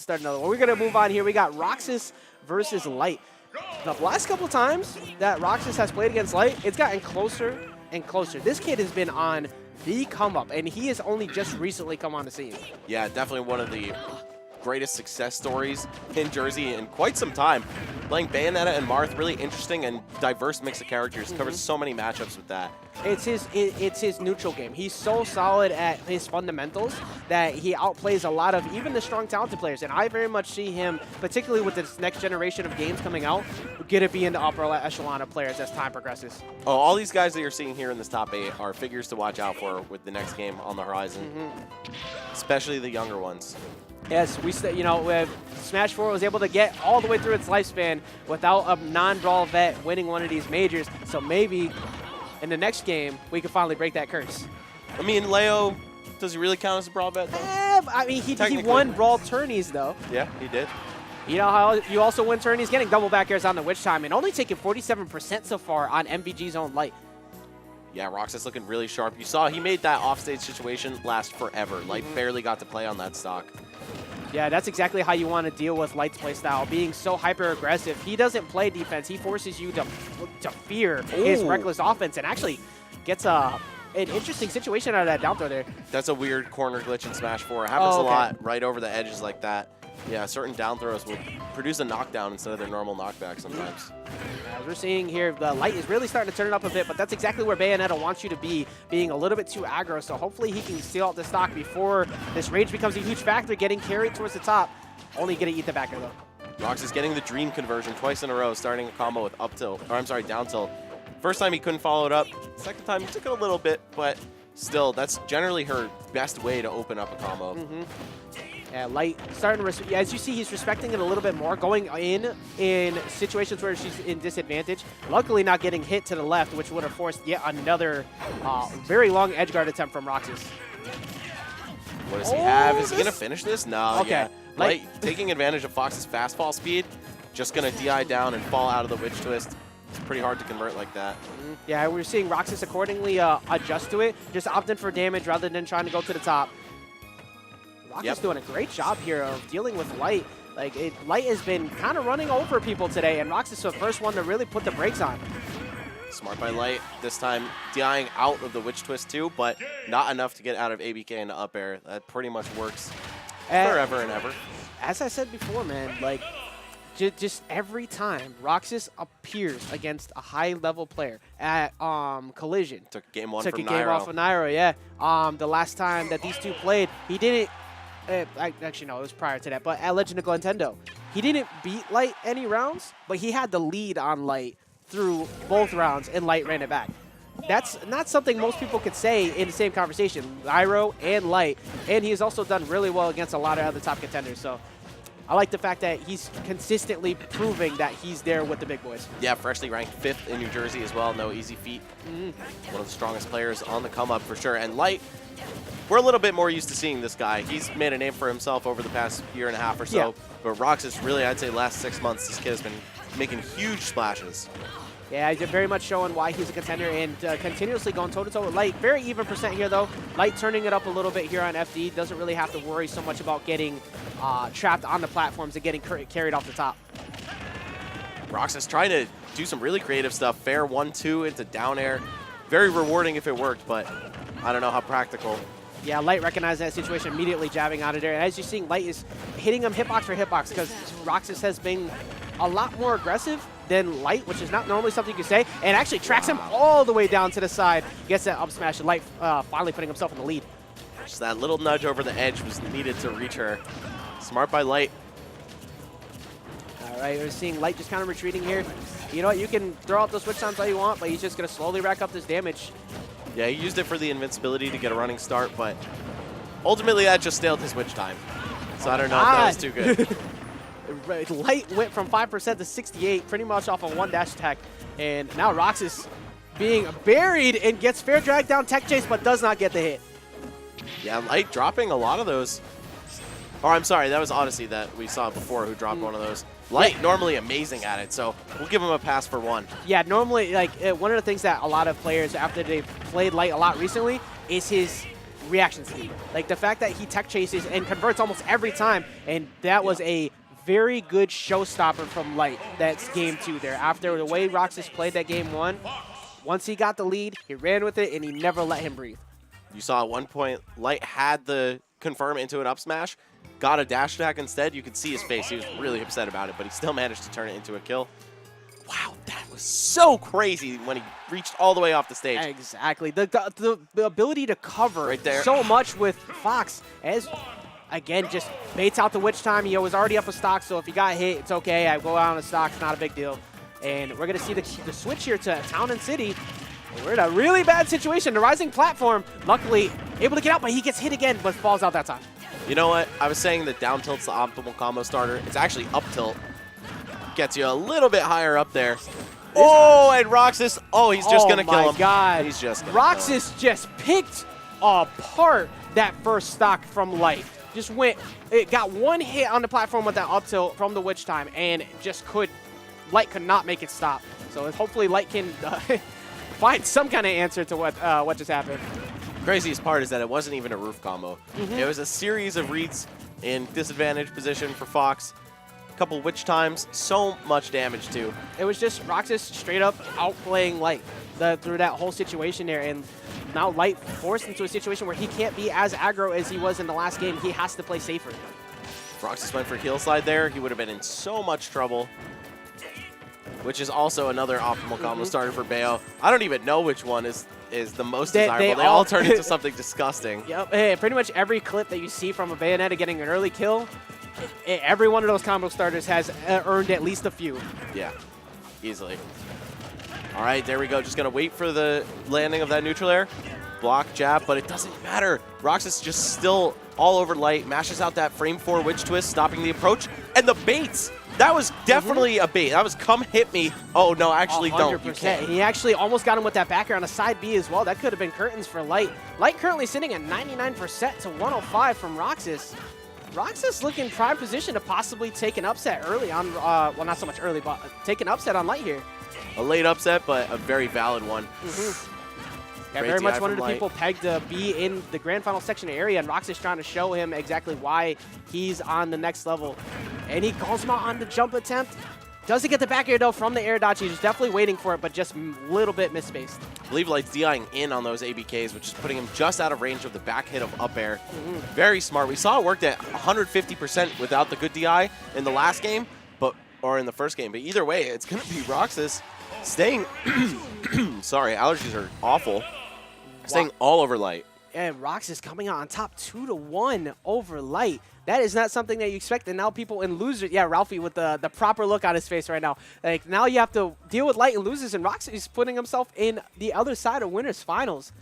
start another one. We're going to move on here. We got Roxas versus Light. The last couple times that Roxas has played against Light, it's gotten closer and closer. This kid has been on the come-up, and he has only just recently come on the scene. Yeah, definitely one of the greatest success stories in Jersey in quite some time. Playing Bayonetta and Marth, really interesting and diverse mix of characters. Covers so many matchups with that. It's his neutral game. He's so solid at his fundamentals that he outplays a lot of even the strong, talented players. And I very much see him, particularly with this next generation of games coming out, going to be in the upper echelon of players as time progresses. Oh, all these guys that you're seeing here in this top 8 are figures to watch out for with the next game on the horizon, especially the younger ones. Yes, Smash 4 was able to get all the way through its lifespan without a non-brawl vet winning one of these majors. So maybe in the next game, we can finally break that curse. I mean, Leo, does he really count as a brawl vet, though? I mean, he won brawl tourneys, though. Yeah, he did. You know how you also win tourneys? Getting double back airs on the Witch Time and only taking 47% so far on MVG's own Light. Yeah, Roxas looking really sharp. You saw he made that offstage situation last forever. Light barely got to play on that stock. Yeah, that's exactly how you want to deal with Light's playstyle, being so hyper-aggressive. He doesn't play defense. He forces you to fear his reckless offense and actually gets an interesting situation out of that down throw there. That's a weird corner glitch in Smash 4. It happens a lot right over the edges like that. Yeah, certain down throws will produce a knockdown instead of their normal knockback sometimes. As we're seeing here, the Light is really starting to turn it up a bit, but that's exactly where Bayonetta wants you to be, being a little bit too aggro. So hopefully he can steal out the stock before this rage becomes a huge factor, getting carried towards the top. Only going to eat the backer, though. Roxas getting the dream conversion twice in a row, starting a combo with up tilt, or I'm sorry, down tilt. First time he couldn't follow it up. Second time he took it a little bit, but still, that's generally her best way to open up a combo. Yeah, Light starting to, as you see, he's respecting it a little bit more, going in situations where she's in disadvantage. Luckily not getting hit to the left, which would have forced yet another very long edge guard attempt from Roxas. What does he have? Is he going to finish this? No. Okay. Yeah. Light taking advantage of Fox's fast fall speed, just going to DI down and fall out of the Witch Twist. It's pretty hard to convert like that. Yeah, we're seeing Roxas accordingly adjust to it, just opting for damage rather than trying to go to the top. Roxas doing a great job here of dealing with Light. Light has been kind of running over people today, and Roxas is the first one to really put the brakes on. Smart by Light, this time DIing out of the Witch Twist too, but not enough to get out of ABK into up air. That pretty much works forever and ever. As I said before, man, just every time Roxas appears against a high-level player at Collision. Took game one took from a game off of Nairo, yeah. The last time that these two played, he didn't. Actually, no, it was prior to that. But at Legend of Nintendo, he didn't beat Light any rounds, but he had the lead on Light through both rounds, and Light ran it back. That's not something most people could say in the same conversation. Nairo and Light, and he has also done really well against a lot of other top contenders. So I like the fact that he's consistently proving that he's there with the big boys. Yeah, freshly ranked 5th in New Jersey as well. No easy feat. One of the strongest players on the come up for sure. And Light, we're a little bit more used to seeing this guy. He's made a name for himself over the past year and a half or so. Yeah. But Roxas, really, I'd say last 6 months, this kid has been making huge splashes. Yeah, he's very much showing why he's a contender and continuously going toe-to-toe with Light. Very even percent here, though. Light turning it up a little bit here on FD. Doesn't really have to worry so much about getting trapped on the platforms and getting carried off the top. Roxas trying to do some really creative stuff. Fair 1-2 into down air. Very rewarding if it worked, but I don't know how practical. Yeah, Light recognized that situation, immediately jabbing out of there. And as you're seeing, Light is hitting him hitbox for hitbox because Roxas has been a lot more aggressive than Light, which is not normally something you could say, and actually tracks him all the way down to the side. Gets that up smash, and Light finally putting himself in the lead. Just that little nudge over the edge was needed to reach her. Smart by Light. All right, we're seeing Light just kind of retreating here. You know what, you can throw out those switch times all you want, but he's just going to slowly rack up this damage. Yeah, he used it for the invincibility to get a running start, but ultimately that just stalled his witch time. So I don't know if that was too good. Light went from 5% to 68, pretty much off a one dash attack. And now Roxas being buried and gets fair drag down tech chase, but does not get the hit. Yeah, Light dropping a lot of those. Or I'm sorry, that was Odyssey that we saw before who dropped one of those. Light normally amazing at it, so we'll give him a pass for one. Yeah, normally, one of the things that a lot of players, after they've played Light a lot recently, is his reaction speed. Like the fact that he tech chases and converts almost every time, and that was a very good showstopper from Light. That's game 2 there. After the way Roxas played that game 1, once he got the lead, he ran with it, and he never let him breathe. You saw at one point, Light had the confirm into an up smash, got a dash attack instead. You could see his face. He was really upset about it, but he still managed to turn it into a kill. Wow, that was so crazy when he reached all the way off the stage. Exactly. The ability to cover right there so much with Fox as, again, just baits out the witch time. He was already up a stock, so if he got hit, it's okay. I go out on a stock. It's not a big deal. And we're going to see the switch here to Town and City. We're in a really bad situation. The rising platform, luckily, able to get out, but he gets hit again, but falls out that time. You know what? I was saying that down tilt's the optimal combo starter. It's actually up tilt. Gets you a little bit higher up there. Oh, and Roxas. Oh, he's just going to kill him. Oh, my God. He's just going to Roxas just picked apart that first stock from Light. Just went, it got one hit on the platform with that up tilt from the witch time, and just Light could not make it stop. So hopefully Light can find some kind of answer to what just happened. Craziest part is that it wasn't even a roof combo. It was a series of reads in disadvantaged position for Fox. Couple witch times, so much damage too. It was just Roxas straight up outplaying Light through that whole situation there, and now Light forced into a situation where he can't be as aggro as he was in the last game. He has to play safer. If Roxas went for heel slide there, he would have been in so much trouble, which is also another optimal combo starter for Bayo. I don't even know which one is the most desirable. They all turn into something disgusting. Yep, hey, pretty much every clip that you see from a Bayonetta getting an early kill, every one of those combo starters has earned at least a few. Yeah, easily. All right, there we go. Just going to wait for the landing of that neutral air. Block, jab, but it doesn't matter. Roxas just still all over Light, mashes out that frame 4 witch twist, stopping the approach. And the baits! That was definitely a bait. That was come hit me. Oh, no, actually 100%. don't. You can't. He actually almost got him with that back air on a side B as well. That could have been curtains for Light. Light currently sitting at 99% to 105 from Roxas. Roxas looking prime position to possibly take an upset early on, well, not so much early, but take an upset on Light here. A late upset, but a very valid one. Yeah, very much one of the people pegged to be in the grand final section area, and Roxas trying to show him exactly why he's on the next level. And he calls him out on the jump attempt. Doesn't get the back air, though, from the air dodge. He's definitely waiting for it, but just a little bit misspaced. I believe Light's DIing in on those ABKs, which is putting him just out of range of the back hit of up air. Very smart. We saw it worked at 150% without the good DI in the last game, or in the first game. But either way, it's going to be Roxas staying, sorry, allergies are awful, staying all over Light. And Roxas coming out on top 2-1 over Light. That is not something that you expect. And now people in losers, yeah, Ralphie with the proper look on his face right now. Like, now you have to deal with Light and losers, and Roxas is putting himself in the other side of winners finals.